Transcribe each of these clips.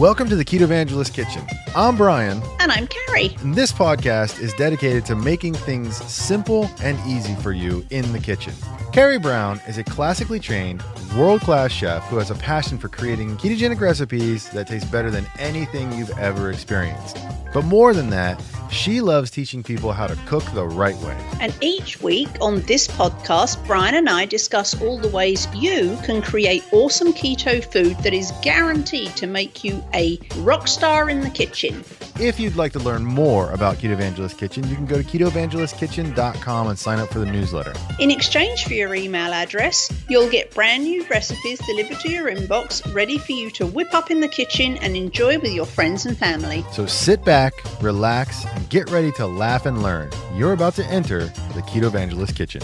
Welcome to the Ketovangelist Kitchen. I'm Brian. And I'm Carrie. And this podcast is dedicated to making things simple and easy for you in the kitchen. Carrie Brown is a classically trained, world-class chef who has a passion for creating ketogenic recipes that taste better than anything you've ever experienced. But more than that, she loves teaching people how to cook the right way. And each week on this podcast, Brian and I discuss all the ways you can create awesome keto food that is guaranteed to make you a rock star in the kitchen. If you'd like to learn more about Ketovangelist Kitchen, you can go to KetoVangelistKitchen.com and sign up for the newsletter. In exchange for your email address, you'll get brand new recipes delivered to your inbox, ready for you to whip up in the kitchen and enjoy with your friends and family. So sit back, relax, and get ready to laugh and learn. You're about to enter the Ketovangelist Kitchen.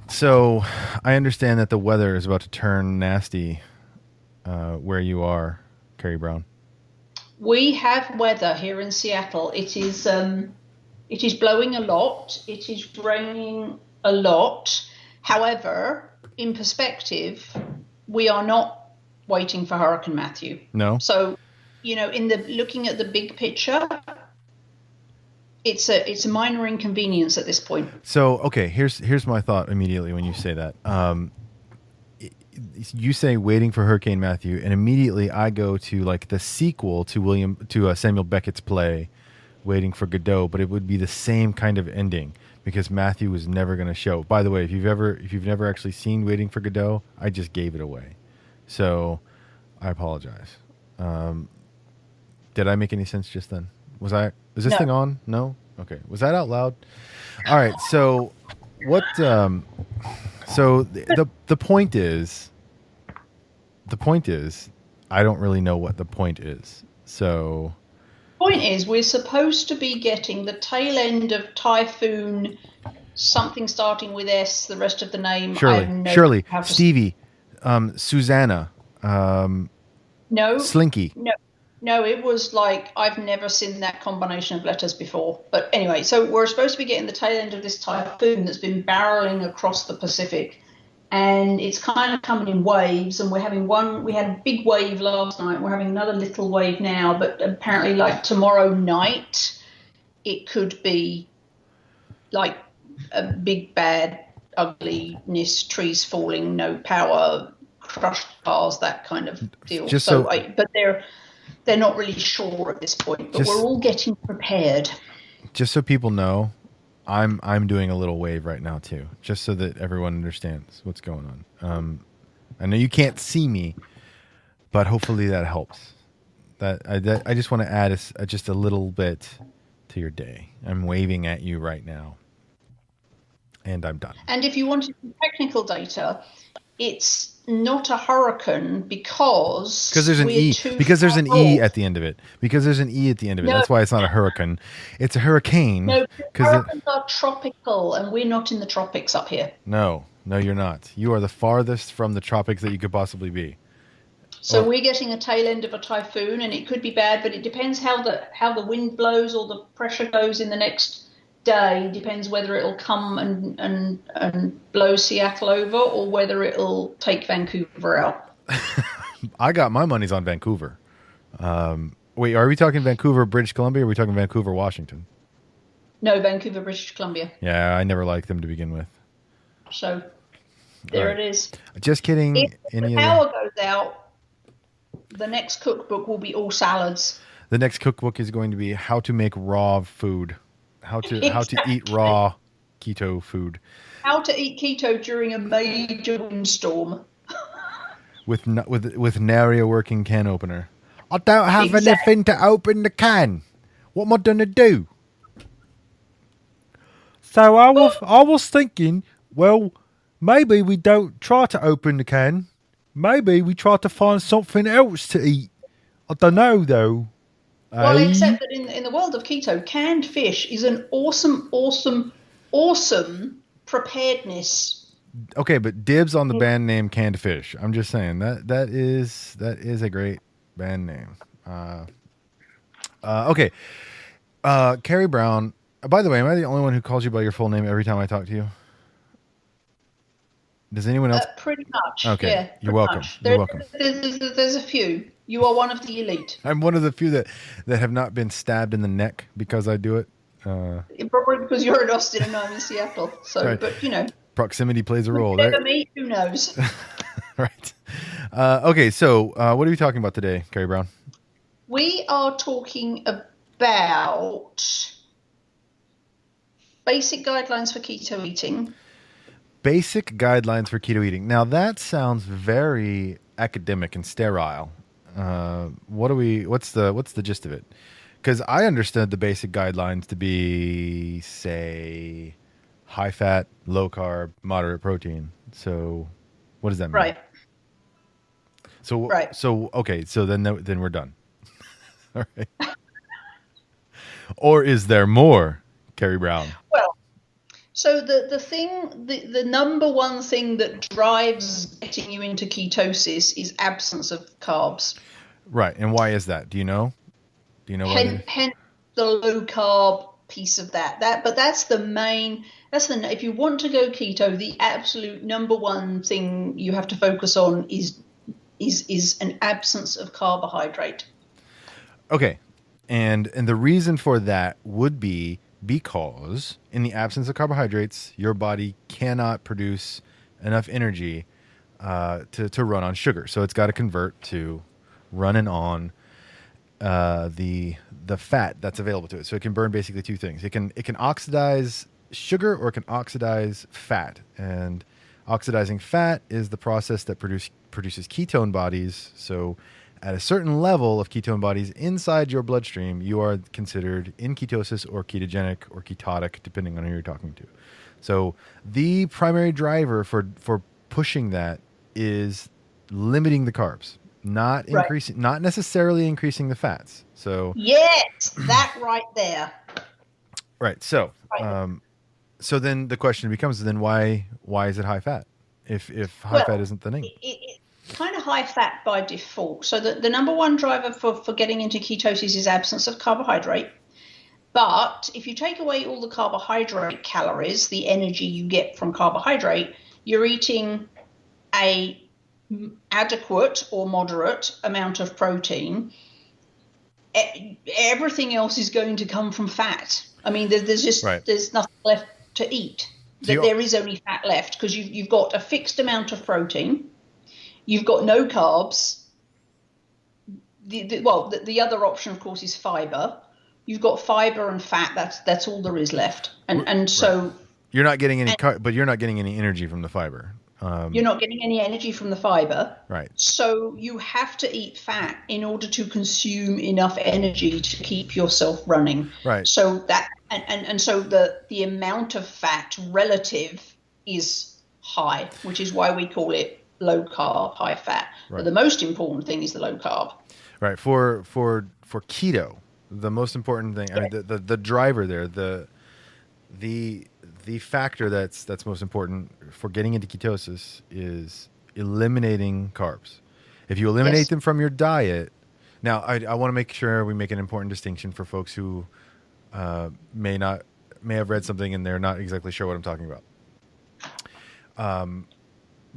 So I understand that the weather is about to turn nasty where you are, Carrie Brown. We have weather here in Seattle. It is blowing a lot. It is raining a lot. However, in perspective, we are not waiting for Hurricane Matthew. No. So, looking at the big picture, it's a minor inconvenience at this point. So, okay, here's my thought immediately when you say that. You say waiting for Hurricane Matthew, and immediately I go to like the sequel to Samuel Beckett's play, Waiting for Godot, but it would be the same kind of ending because Matthew was never going to show. By the way, if you've never actually seen Waiting for Godot, I just gave it away, so I apologize. Did I make any sense just then? Is this No. thing on? No? Okay. Was that out loud? All right. So what, so the point is, I don't really know what the point is. So Point is, we're supposed to be getting the tail end of Typhoon, something starting with S, the rest of the name. Shirley, Stevie, Susanna, no, Slinky. No, it was like, I've never seen that combination of letters before. But anyway, so we're supposed to be getting the tail end of this typhoon that's been barreling across the Pacific. And it's kind of coming in waves. And we had a big wave last night. We're having another little wave now. But apparently, like tomorrow night, it could be like a big, bad, ugliness, trees falling, no power, crushed cars, that kind of deal. But they're not really sure at this point, but we're all getting prepared. Just so people know, I'm doing a little wave right now too, just so that everyone understands what's going on. I know you can't see me, but hopefully that helps. I just want to add just a little bit to your day. I'm waving at you right now, and I'm done. And if you wanted technical data, it's not a hurricane because there's an E. Because there's an E at the end of it. No. That's why it's not a hurricane. It's a hurricane. No, hurricanes are tropical, and we're not in the tropics up here. No, you're not. You are the farthest from the tropics that you could possibly be. So we're getting a tail end of a typhoon, and it could be bad, but it depends how the wind blows or the pressure goes in the next day. Depends whether it'll come and blow Seattle over or whether it'll take Vancouver out. I got my money's on Vancouver. Wait, are we talking Vancouver, British Columbia, or are we talking Vancouver, Washington? No, Vancouver, British Columbia. Yeah, I never liked them to begin with. So there it is. Just kidding. If the power goes out, the next cookbook will be all salads. The next cookbook is going to be how to make raw food. How to eat raw keto food. How to eat keto during a major windstorm. with nary a working can opener. I don't have anything to open the can. What am I gonna do? So I was thinking, well, maybe we don't try to open the can. Maybe we try to find something else to eat. I don't know though. Well, except that in the world of keto, canned fish is an awesome preparedness. Okay, but dibs on the band name Canned Fish. I'm just saying that is a great band name. Okay. Carrie Brown. By the way, am I the only one who calls you by your full name every time I talk to you? Does anyone else? Pretty much, Okay, yeah, you're pretty welcome. much. You're welcome. There's a few. You are one of the elite. I'm one of the few that have not been stabbed in the neck because I do it. Probably because you're in Austin and I'm in Seattle. So, Right. but Proximity plays a we role, never right? meet. Who knows? Right. Okay, so what are we talking about today, Carrie Brown? We are talking about basic guidelines for keto eating. Basic guidelines for keto eating. Now that sounds very academic and sterile. What's the gist of it? Because I understood the basic guidelines to be, say, high fat, low carb, moderate protein. So, what does that mean? Right. Right. So okay. So then we're done. All right. Or is there more, Carrie Brown? Well, so the number one thing that drives getting you into ketosis is absence of carbs. Right. And why is that? Do you know? Do you know why? Hence the low carb piece of that. But that's the main. If you want to go keto, the absolute number one thing you have to focus on is an absence of carbohydrate. Okay. And the reason for that would be because in the absence of carbohydrates, your body cannot produce enough energy to run on sugar. So it's got to convert to running on the fat that's available to it. So it can burn basically two things. It can oxidize sugar or it can oxidize fat. And oxidizing fat is the process that produces ketone bodies. So at a certain level of ketone bodies inside your bloodstream, you are considered in ketosis or ketogenic or ketotic, depending on who you're talking to. So the primary driver for pushing that is limiting the carbs, not increasing, not necessarily increasing the fats. So yes, that right there. Right. So, so then the question becomes, then why is it high fat? If high fat isn't the thing? It's kind of high fat by default. So the number one driver for getting into ketosis is absence of carbohydrate. But if you take away all the carbohydrate calories, the energy you get from carbohydrate, you're eating a adequate or moderate amount of protein. Everything else is going to come from fat. I mean, there's nothing left to eat. There is only fat left because you've got a fixed amount of protein. You've got no carbs. The other option, of course, is fiber. You've got fiber and fat. That's all there is left. And so you're not getting any, but you're not getting any energy from the fiber. You're not getting any energy from the fiber. Right. So you have to eat fat in order to consume enough energy to keep yourself running. Right. So that and so the amount of fat relative is high, which is why we call it low carb, high fat. Right. But the most important thing is the low carb. Right. For keto, the most important thing, I mean, the driver there, the factor that's most important for getting into ketosis is eliminating carbs. If you eliminate them from your diet, now I want to make sure we make an important distinction for folks who may have read something and they're not exactly sure what I'm talking about.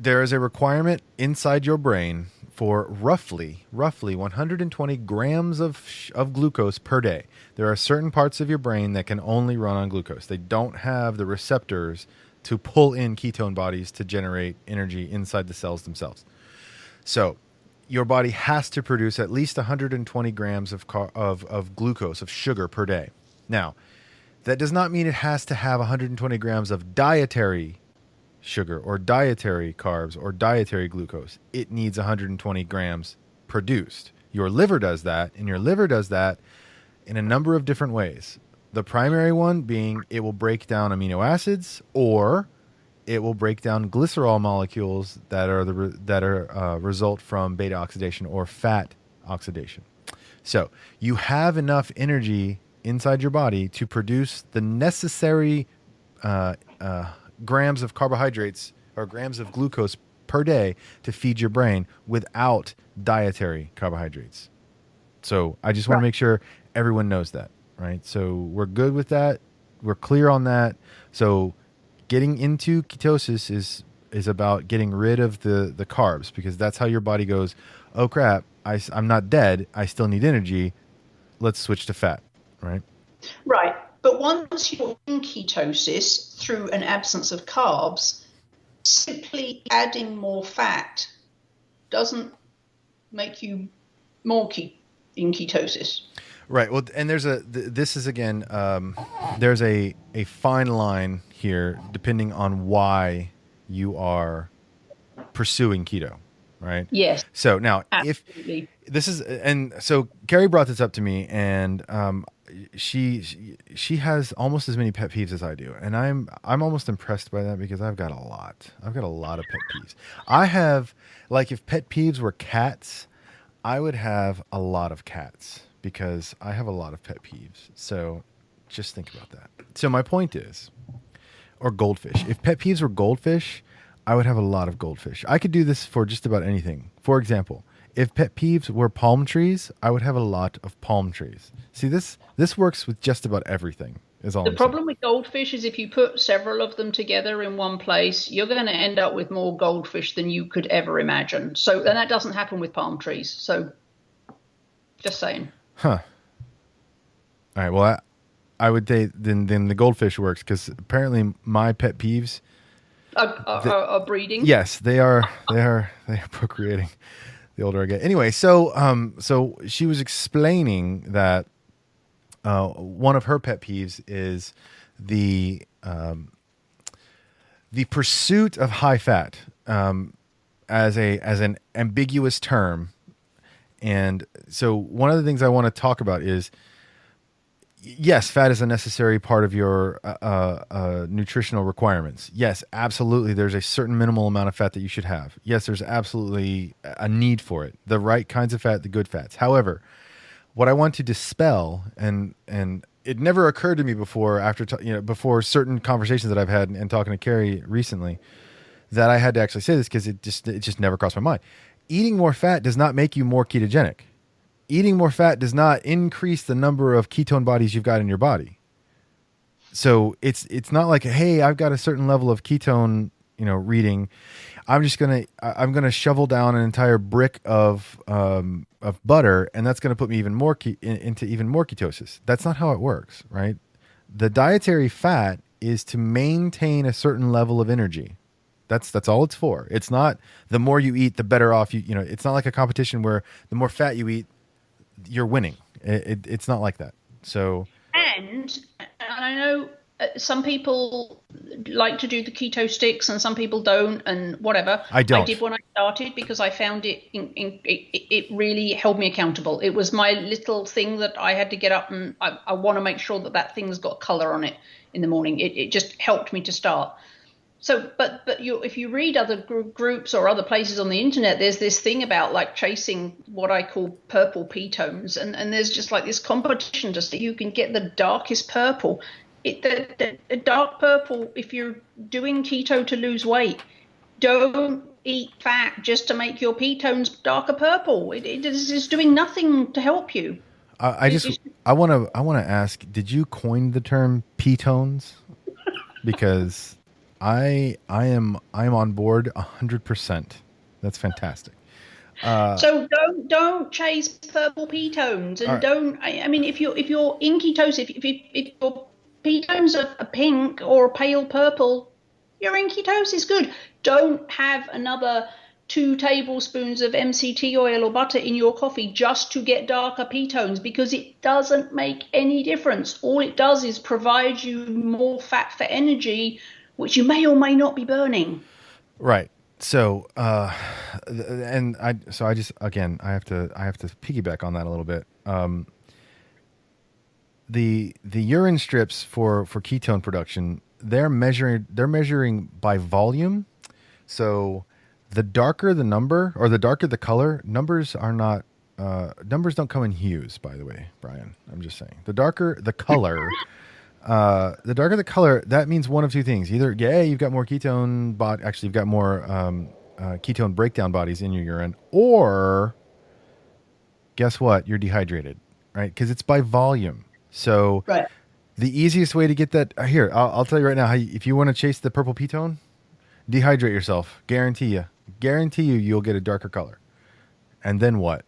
There is a requirement inside your brain for roughly 120 grams of glucose per day. There are certain parts of your brain that can only run on glucose. They don't have the receptors to pull in ketone bodies to generate energy inside the cells themselves. So your body has to produce at least 120 grams of glucose, of sugar per day. Now, that does not mean it has to have 120 grams of dietary sugar or dietary carbs or dietary glucose. It needs 120 grams produced. Your liver does that, and your liver does that in a number of different ways. The primary one being it will break down amino acids, or it will break down glycerol molecules that are result from beta oxidation or fat oxidation. So you have enough energy inside your body to produce the necessary grams of carbohydrates or grams of glucose per day to feed your brain without dietary carbohydrates. So I just want to make sure everyone knows that, right? So we're good with that. We're clear on that. So getting into ketosis is is about getting rid of the carbs, because that's how your body goes, oh crap, I'm not dead, I still need energy, let's switch to fat, right? Right. But once you're in ketosis through an absence of carbs, simply adding more fat doesn't make you more in ketosis. Right. Well, and this is again, there's a fine line here depending on why you are pursuing keto, right? Yes, So now, absolutely. if this is, and so Carrie brought this up to me, and she has almost as many pet peeves as I do, and I'm almost impressed by that, because I've got a lot. I've got a lot of pet peeves. I have, like, if pet peeves were cats, I would have a lot of cats, because I have a lot of pet peeves. So just think about that. So my point is, or goldfish. If pet peeves were goldfish, I would have a lot of goldfish. I could do this for just about anything. For example, if pet peeves were palm trees, I would have a lot of palm trees. See, this works with just about everything. Is all The I'm problem saying. with goldfish is if you put several of them together in one place, you're going to end up with more goldfish than you could ever imagine. So, and that doesn't happen with palm trees. So, just saying. Huh. All right. Well, I would say then the goldfish works, because apparently my pet peeves. Are breeding. Yes, they are procreating. The older I get. Anyway, so she was explaining that one of her pet peeves is the pursuit of high fat, as an ambiguous term. And so one of the things I want to talk about is, yes, fat is a necessary part of your nutritional requirements. Yes, absolutely. There's a certain minimal amount of fat that you should have. Yes, there's absolutely a need for it. The right kinds of fat, the good fats. However, what I want to dispel, and it never occurred to me before, before certain conversations that I've had and talking to Carrie recently, that I had to actually say this, because it just never crossed my mind. Eating more fat does not make you more ketogenic. Eating more fat does not increase the number of ketone bodies you've got in your body. So it's not like, hey, I've got a certain level of ketone, reading. I'm gonna shovel down an entire brick of butter, and that's gonna put me even more into even more ketosis. That's not how it works, right? The dietary fat is to maintain a certain level of energy. That's all it's for. It's not the more you eat, the better off you. It's not like a competition where the more fat you eat, you're winning. It's not like that. So, And I know some people like to do the keto sticks and some people don't, and whatever. I don't. I did when I started because I found it really held me accountable. It was my little thing that I had to get up, and I want to make sure that thing's got color on it in the morning. It just helped me to start. So, but if you read other groups or other places on the internet, there's this thing about like chasing what I call purple ketones, and there's just like this competition to see who can get the darkest purple. The dark purple, if you're doing keto to lose weight, don't eat fat just to make your ketones darker purple. It is doing nothing to help you. I want to ask, did you coin the term ketones? Because I'm on board 100%. That's fantastic. So don't chase purple ketones, and don't. I mean, if you're in ketosis, if your ketones are pink or pale purple, you're in ketosis. Good. Don't have another 2 tablespoons of MCT oil or butter in your coffee just to get darker ketones, because it doesn't make any difference. All it does is provide you more fat for energy, which you may or may not be burning. Right. So, I have to piggyback on that a little bit. The urine strips for ketone production, they're measuring by volume. So the darker the number, or the darker the color, numbers don't come in hues, by the way, Brian. I'm just saying. The darker the color, that means one of two things. Either, yeah, you've got more ketone, actually you've got more ketone breakdown bodies in your urine, or guess what? You're dehydrated, right? Because it's by volume. So the easiest way to get that, here, I'll tell you right now, if you want to chase the purple ketone, Dehydrate yourself. Guarantee you, you'll get a darker color. And then what?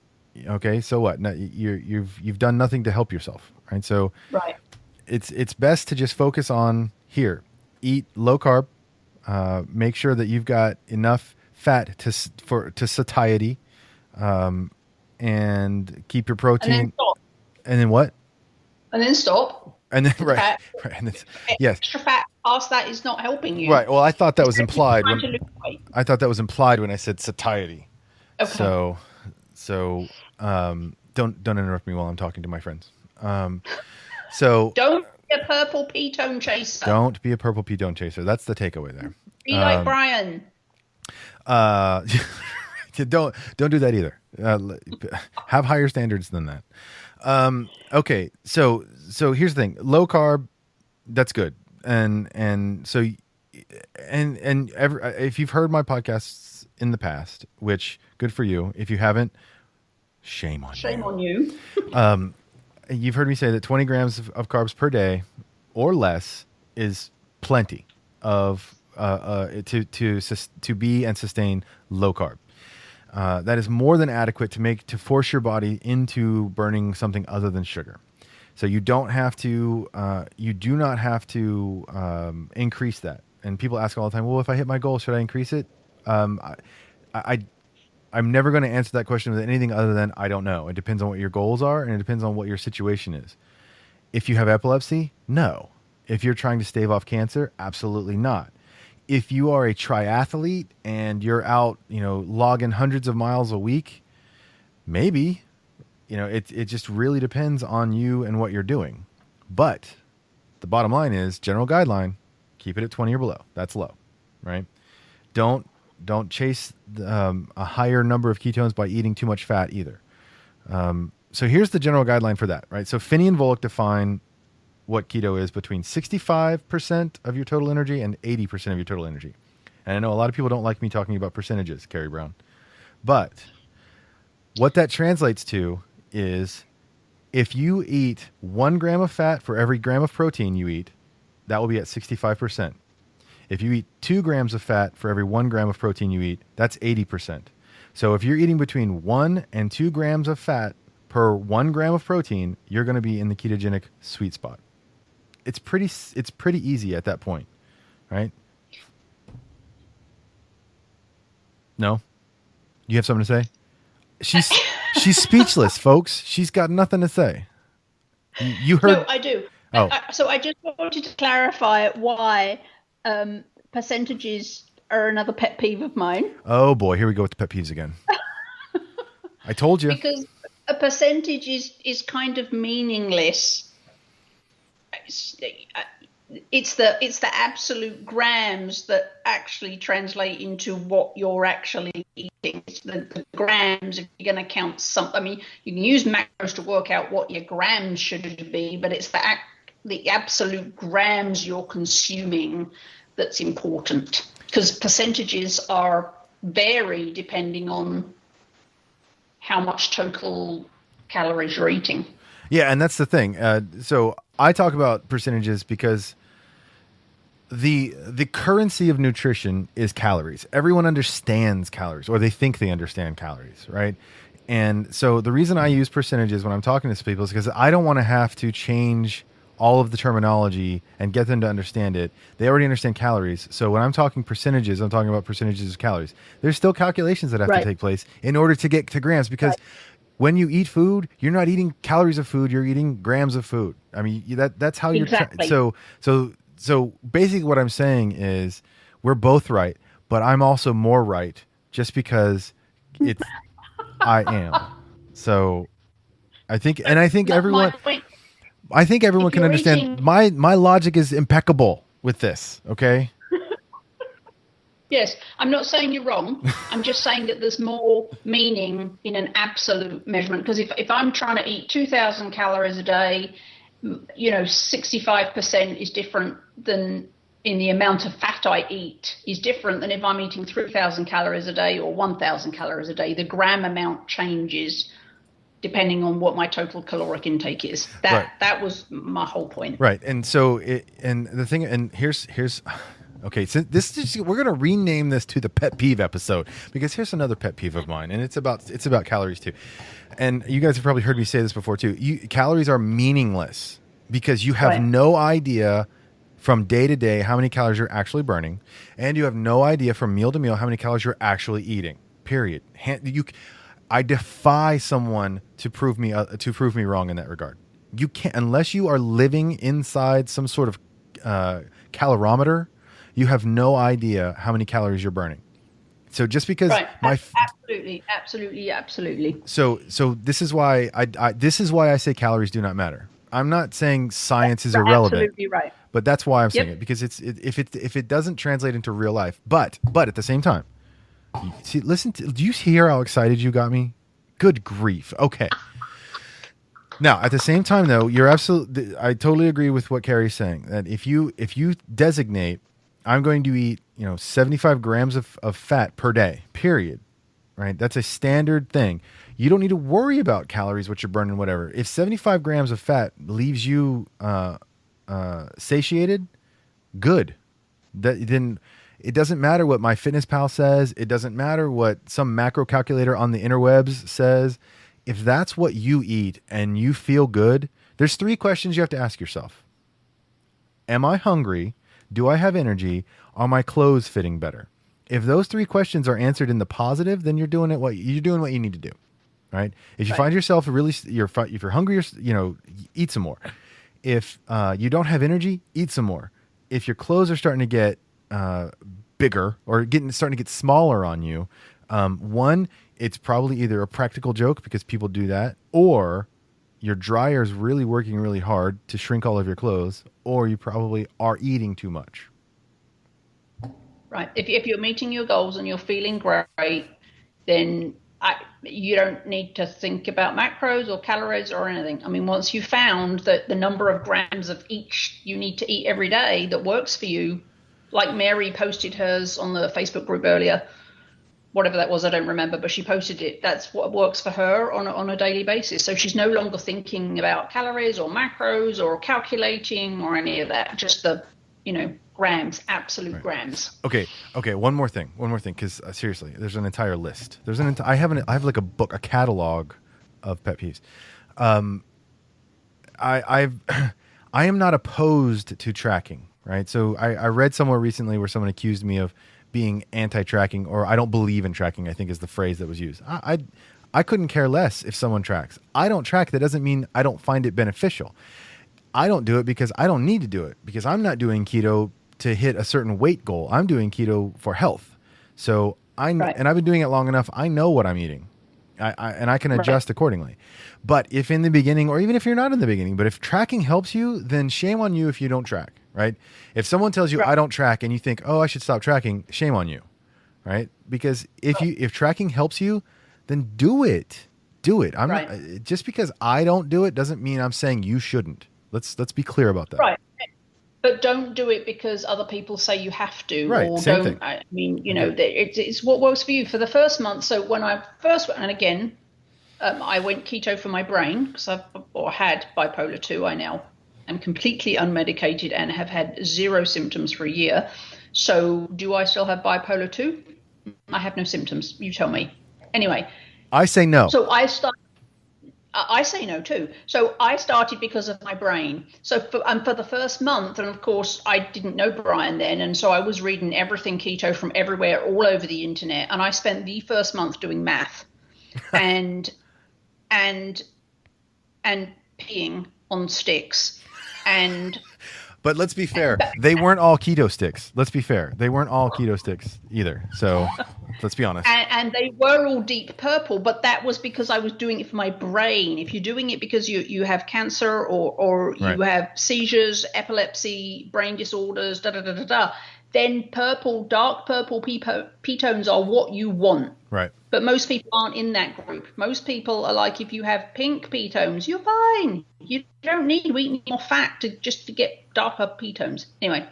Okay, so what? Now, you've done nothing to help yourself, right? So Right. it's best to just focus on here. Eat low carb. Make sure that you've got enough fat to satiety, and keep your protein. And then stop. And then what? And then stop. And then right, Fat. right. And then, yes, Extra fat past that is not helping you. right. Well, I thought that was It's implied trying to when lose weight. I thought that was implied when I said satiety. Okay. So don't interrupt me while I'm talking to my friends. So Don't be a purple ketone chaser. don't be a purple ketone chaser. That's the takeaway there. Be like Brian. Don't do that either. Have higher standards than that. Okay, so here's the thing: low carb, that's good, and so if you've heard my podcasts in the past, which good for you. If you haven't, shame on you. You've heard me say that 20 grams of carbs per day or less is plenty of to be and sustain low carb. That is more than adequate to force your body into burning something other than sugar. So you do not have to increase that. And people ask all the time, well, if I hit my goal, should I increase it? I'm never going to answer that question with anything other than I don't know. It depends on what your goals are, and it depends on what your situation is. If you have epilepsy, no. If you're trying to stave off cancer, absolutely not. If you are a triathlete and you're out, logging hundreds of miles a week, maybe, it just really depends on you and what you're doing. But the bottom line is general guideline, keep it at 20 or below. That's low, right? Don't chase a higher number of ketones by eating too much fat either. So here's the general guideline for that, right? So Finney and Volek define what keto is between 65% of your total energy and 80% of your total energy. And I know a lot of people don't like me talking about percentages, Carrie Brown. But what that translates to is if you eat 1 gram of fat for every gram of protein you eat, that will be at 65%. If you eat 2 grams of fat for every 1 gram of protein you eat, that's 80%. So if you're eating between 1 and 2 grams of fat per 1 gram of protein, you're going to be in the ketogenic sweet spot. It's pretty easy at that point, right? No? You have something to say? She's speechless, folks. She's got nothing to say. You heard? No, I do. Oh. So I just wanted to clarify why percentages are another pet peeve of mine. Oh boy, here we go with the pet peeves again. I told you. Because a percentage is kind of meaningless. It's the absolute grams that actually translate into what you're actually eating. It's the grams. If you're going to count something, I mean, you can use macros to work out what your grams should be, but it's the absolute grams you're consuming that's important, because percentages vary depending on how much total calories you're eating. Yeah, and that's the thing. So I talk about percentages because the currency of nutrition is calories. Everyone understands calories, or they think they understand calories, right? And so the reason I use percentages when I'm talking to people is because I don't want to have to change all of the terminology and get them to understand it. They already understand calories. So when I'm talking percentages, I'm talking about percentages of calories. There's still calculations that have to take place in order to get to grams, because when you eat food, you're not eating calories of food, you're eating grams of food. I mean, that's how you're so basically what I'm saying is we're both right, but I'm also more right just because I am. So I think everyone can understand my logic is impeccable with this, okay? Yes, I'm not saying you're wrong. I'm just saying that there's more meaning in an absolute measurement, because if I'm trying to eat 2,000 calories a day, 65% is different than in the amount of fat I eat is different than if I'm eating 3,000 calories a day or 1,000 calories a day. The gram amount changes depending on what my total caloric intake is. That was my whole point. Right. And so here's Okay, so we're gonna rename this to the pet peeve episode, because here's another pet peeve of mine, and it's about calories too. And you guys have probably heard me say this before too. Calories are meaningless because you have no idea from day to day how many calories you're actually burning, and you have no idea from meal to meal how many calories you're actually eating. Period. I defy someone to prove me wrong in that regard. You can't, unless you are living inside some sort of calorimeter. You have no idea how many calories you're burning. So just because absolutely. So this is why I say calories do not matter. I'm not saying science is irrelevant. Absolutely right. But that's why I'm saying it, because if it doesn't translate into real life, but at the same time, do you hear how excited you got me? Good grief. Okay. Now, at the same time though, I totally agree with what Carrie's saying, that if you designate, I'm going to eat, 75 grams of fat per day, period. Right? That's a standard thing. You don't need to worry about calories, what you're burning, whatever. If 75 grams of fat leaves you satiated, good. Then it doesn't matter what MyFitnessPal says. It doesn't matter what some macro calculator on the interwebs says. If that's what you eat and you feel good, there's 3 questions you have to ask yourself. Am I hungry? Do I have energy? Are my clothes fitting better? If those 3 questions are answered in the positive, then you're doing what you need to do, right? If you find yourself if you're hungry, eat some more. If you don't have energy, eat some more. If your clothes are starting to get bigger or starting to get smaller on you, one, it's probably either a practical joke because people do that, or your dryer is really working really hard to shrink all of your clothes, or you probably are eating too much. Right. If you're meeting your goals and you're feeling great, then you don't need to think about macros or calories or anything. I mean, once you found that the number of grams of each you need to eat every day that works for you, like Mary posted hers on the Facebook group earlier, whatever that was, I don't remember, but she posted it. That's what works for her on a daily basis. So she's no longer thinking about calories or macros or calculating or any of that. Just the, grams, absolute grams. Okay. One more thing, because seriously, there's an entire list. I have like a book, a catalog of pet peeves. I am not opposed to tracking, right? So I read somewhere recently where someone accused me of being anti-tracking, or I don't believe in tracking, I think is the phrase that was used. I couldn't care less if someone tracks. I don't track. That doesn't mean I don't find it beneficial. I don't do it because I don't need to do it, because I'm not doing keto to hit a certain weight goal. I'm doing keto for health. So and I've been doing it long enough. I know what I'm eating. I can adjust accordingly. But if in the beginning, or even if you're not in the beginning, but if tracking helps you, then shame on you if you don't track, right? If someone tells you I don't track and you think, oh, I should stop tracking, shame on you, right? Because if tracking helps you, then do it. Do it. Not, just because I don't do it doesn't mean I'm saying you shouldn't. Let's be clear about that. Right. But don't do it because other people say you have to. Right. Or Same don't. thing. I mean, it's what works for you for the first month. So when I first went, and again, I went keto for my brain because I had bipolar 2. I now am completely unmedicated and have had 0 symptoms for a year. So do I still have bipolar 2? I have no symptoms. You tell me. Anyway. I say no. So I say no too. So I started because of my brain. So for the first month, and of course I didn't know Brian then, and so I was reading everything keto from everywhere, all over the internet, and I spent the first month doing math and peeing on sticks and. But let's be fair. They weren't all keto sticks. Let's be fair. They weren't all keto sticks either. So let's be honest. And they were all deep purple, but that was because I was doing it for my brain. If you're doing it because you have cancer or you have seizures, epilepsy, brain disorders, then dark purple ketones are what you want. Right. But most people aren't in that group. Most people are like, if you have pink ketones, you're fine. You don't need to eat more fat to get darker ketones. Anyway,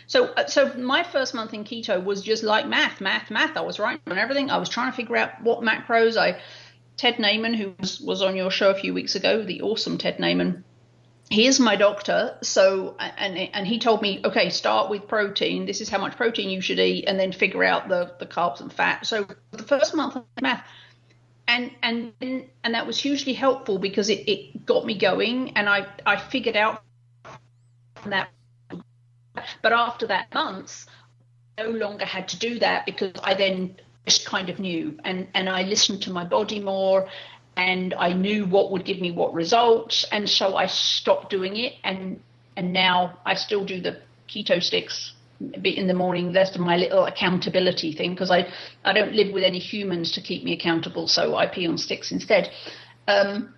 so my first month in keto was just like math. I was writing on everything. I was trying to figure out what macros. Ted Naiman, who was on your show a few weeks ago, the awesome Ted Naiman, he is my doctor, so and he told me, okay, start with protein. This is how much protein you should eat, and then figure out the carbs and fat. So the first month of math, and that was hugely helpful because it got me going, and I figured out from that. But after that month, I no longer had to do that because I then just kind of knew, and I listened to my body more. And I knew what would give me what results, and so I stopped doing it. And now I still do the keto sticks in the morning. That's my little accountability thing because I don't live with any humans to keep me accountable, so I pee on sticks instead. But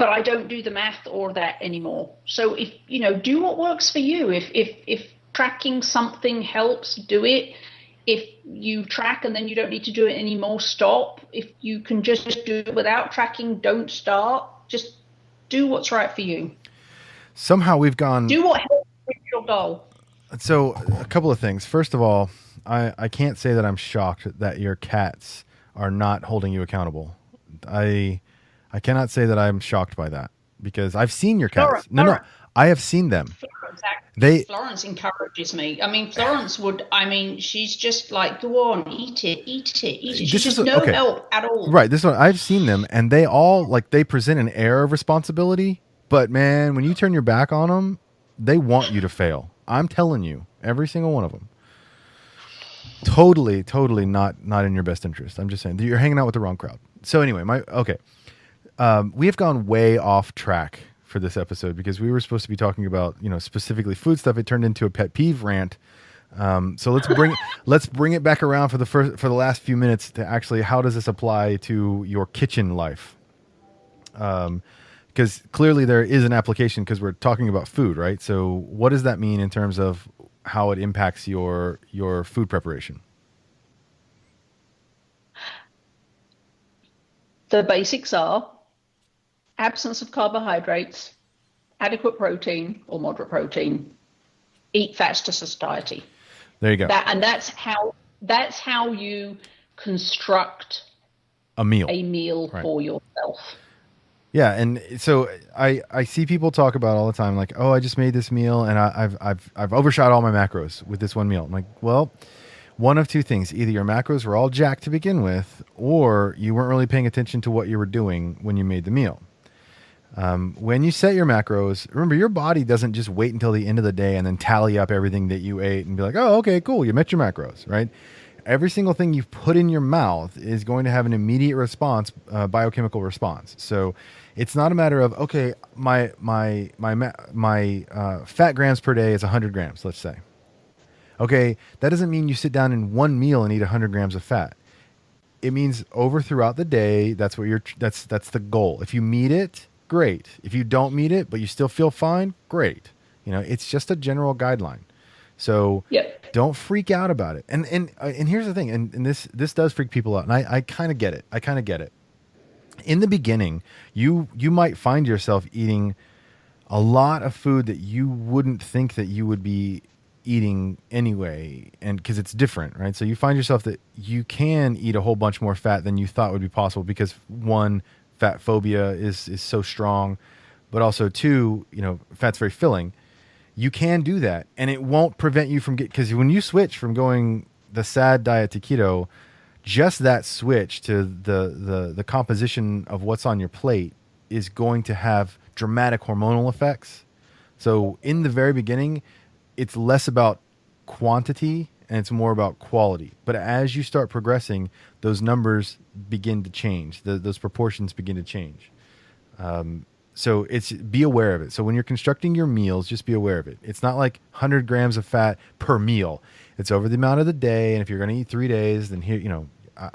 I don't do the math or that anymore. So if do what works for you. If tracking something helps, do it. If you track and then you don't need to do it anymore, stop. If you can just do it without tracking, don't start. Just do what's right for you. Somehow we've gone... Do what helps with your goal. So a couple of things. First of all, I can't say that I'm shocked that your cats are not holding you accountable. I cannot say that I'm shocked by that because I've seen your cats. No, I have seen them. Florence encourages me. I mean, Florence would. I mean, she's just like, go on, eat it. She's just no help at all. Right. This one, I've seen them, and they all they present an air of responsibility. But man, when you turn your back on them, they want you to fail. I'm telling you, every single one of them. Totally not in your best interest. I'm just saying you're hanging out with the wrong crowd. So anyway, we have gone way off track for this episode because we were supposed to be talking about specifically food stuff. It turned into a pet peeve rant. So let's bring it back around for the last few minutes to actually how does this apply to your kitchen life? Because clearly there is an application because we're talking about food, right? So what does that mean in terms of how it impacts your food preparation? The basics are absence of carbohydrates, adequate protein or moderate protein, eat fats to satiety. There you go. That's how you construct a meal right. For yourself. Yeah, and so I see people talk about all the time like, oh, I just made this meal and I've overshot all my macros with this one meal. I'm like, well, one of two things: either your macros were all jacked to begin with, or you weren't really paying attention to what you were doing when you made the meal. When you set your macros, remember your body doesn't just wait until the end of the day and then tally up everything that you ate and be like, oh, okay, cool. You met your macros, right? Every single thing you put in your mouth is going to have an immediate response, biochemical response. So it's not a matter of, okay, my fat grams per day is 100 grams, let's say. Okay. That doesn't mean you sit down in one meal and eat 100 grams of fat. It means throughout the day, that's the goal. If you meet it, great. If you don't meet it, but you still feel fine, great. It's just a general guideline. So Don't freak out about it. And here's the thing, and this does freak people out. And I kind of get it. In the beginning, you might find yourself eating a lot of food that you wouldn't think that you would be eating anyway, and because it's different, right? So you find yourself that you can eat a whole bunch more fat than you thought would be possible because one, fat phobia is so strong, but also two, fat's very filling. You can do that, and it won't prevent you from because when you switch from going the SAD diet to keto, just that switch to the composition of what's on your plate is going to have dramatic hormonal effects. So in the very beginning, it's less about quantity and it's more about quality. But as you start progressing, those numbers begin to change. Those proportions begin to change. So be aware of it. So when you're constructing your meals, just be aware of it. It's not like 100 grams of fat per meal. It's over the amount of the day. And if you're going to eat 3 days, then here,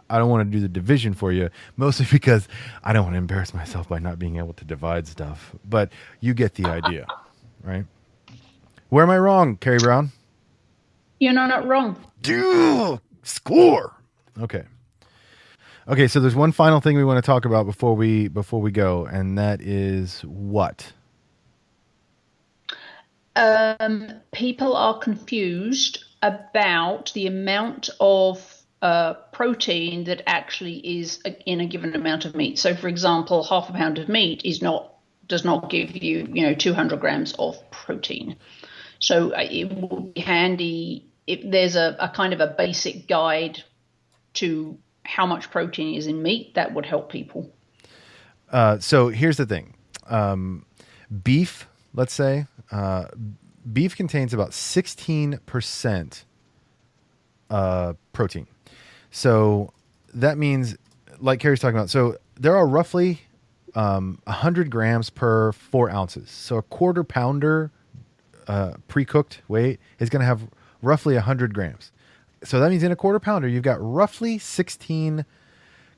I don't want to do the division for you, mostly because I don't want to embarrass myself by not being able to divide stuff. But you get the idea, right? Where am I wrong, Carrie Brown? You're not wrong. Dude, score. Okay. So there's one final thing we want to talk about before we go, and that is what? People are confused about the amount of protein that actually is in a given amount of meat. So, for example, half a pound of meat is not does not give you, 200 grams of protein. So it would be handy if there's a kind of a basic guide to how much protein is in meat. That would help people. So here's the thing. Beef, let's say, beef contains about 16% protein. So that means, like Carrie's talking about, so there are roughly 100 grams per 4 ounces. So a quarter pounder pre-cooked weight is going to have roughly 100 grams. So that means in a quarter pounder, you've got roughly 16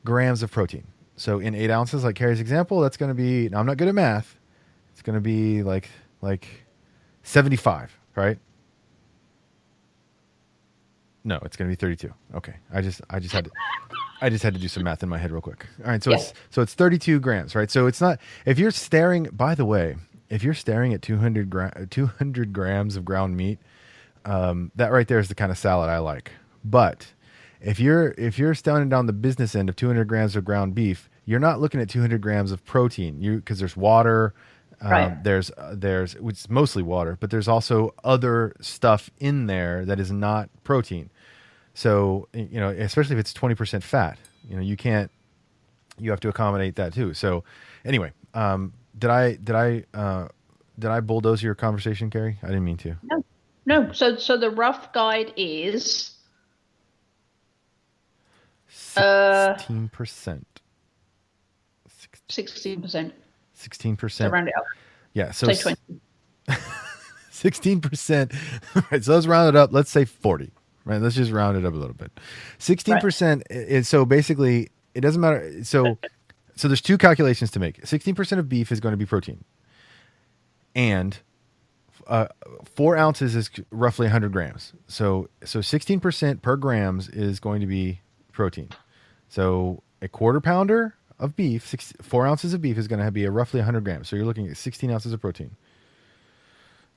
grams of protein. So in 8 ounces, like Carrie's example, that's going to be, now I'm not good at math. It's going to be like 75, right? No, it's going to be 32. Okay. I just had to do some math in my head real quick. All right. So it's 32 grams, right? So it's not, if you're staring, by the way, if you're staring at 200 grams of ground meat, that right there is the kind of salad I like. But if you're staring down the business end of 200 grams of ground beef, you're not looking at 200 grams of protein. Because there's water, Right. there's it's mostly water, but there's also other stuff in there that is not protein. So especially if it's 20% fat, you have to accommodate that too. So anyway, did I bulldoze your conversation, Carrie? I didn't mean to. No. So the rough guide is 16%. 16%. 16%. So round it up. Yeah. So Say 20. 16%. Right. So let's round it up. Let's say 40. Right. Let's just round it up a little bit. 16% is, so basically it doesn't matter. So there's two calculations to make. 16% of beef is going to be protein. And 4 ounces is roughly 100 grams. So 16% per grams is going to be protein. So a quarter pounder of beef, 4 ounces of beef is going to be roughly 100 grams. So you're looking at 16 ounces of protein.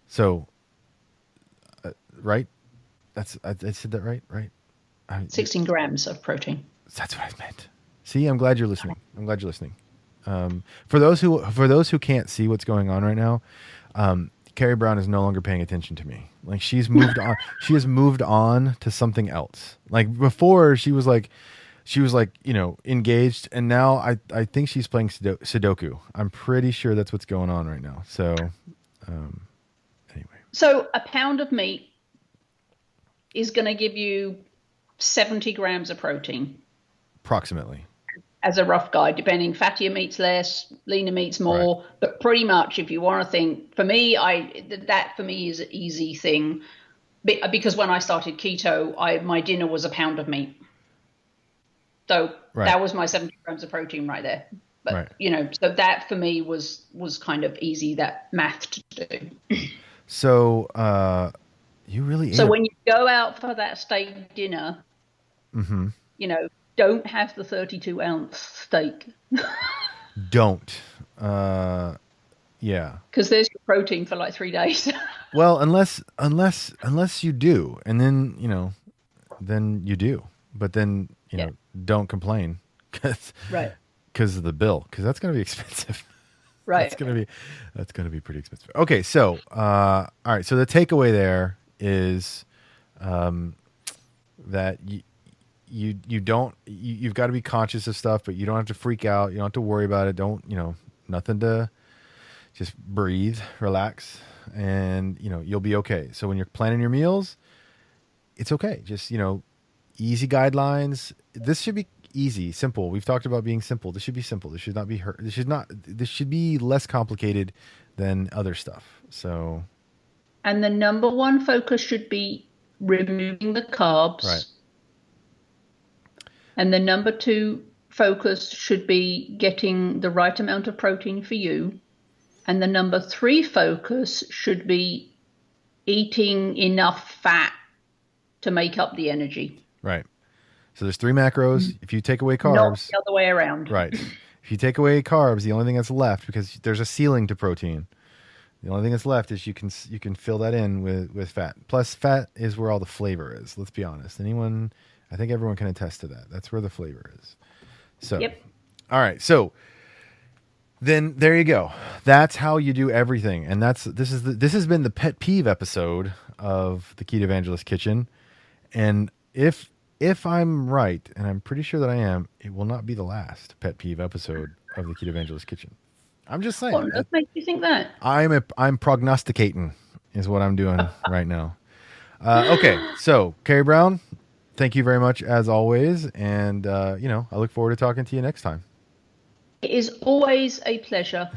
So, right? I said that right? Right? 16 grams of protein. That's what I meant. See, I'm glad you're listening. For those who can't see what's going on right now, Carrie Brown is no longer paying attention to me. Like she's moved on. She has moved on to something else. Like before, she was like, engaged, and now I think she's playing Sudoku. I'm pretty sure that's what's going on right now. So, anyway. So a pound of meat is going to give you 70 grams of protein. Approximately. As a rough guide, depending, fattier meat's less, leaner meat's more, right. But pretty much if you want to think, for me, that for me is an easy thing, because when I started keto, my dinner was a pound of meat. So that was my 70 grams of protein right there. But, so that for me was kind of easy, that math to do. So you really... So when you go out for that steak dinner, don't have the 32-ounce steak. Don't. Yeah. Because there's your protein for like 3 days. Well, unless you do, and then then you do, but then don't complain, because of the bill, because that's going to be expensive. Right. That's going to be pretty expensive. Okay, so all right. So the takeaway there is that you've got to be conscious of stuff, but you don't have to freak out. You don't have to worry about it. Don't, nothing to, just breathe, relax, and, you'll be okay. So when you're planning your meals, it's okay. Just, easy guidelines. This should be easy, simple. We've talked about being simple. This should be simple. This should not be hurt. This should be less complicated than other stuff. So. And the number one focus should be removing the carbs. Right. And the number two focus should be getting the right amount of protein for you. And the number three focus should be eating enough fat to make up the energy. Right. So there's 3 macros. If you take away carbs. Not the other way around. Right. If you take away carbs, the only thing that's left, because there's a ceiling to protein, the only thing that's left is you can fill that in with fat. Plus, fat is where all the flavor is. Let's be honest. I think everyone can attest to that. That's where the flavor is. So, All right. So then there you go. That's how you do everything. And this has been the pet peeve episode of the Ketovangelist Kitchen. And if I'm right, and I'm pretty sure that I am, it will not be the last pet peeve episode of the Ketovangelist Kitchen. I'm just saying. What makes you think that? I'm prognosticating is what I'm doing right now. Okay, so Carrie Brown, thank you very much as always, and I look forward to talking to you next time. It is always a pleasure.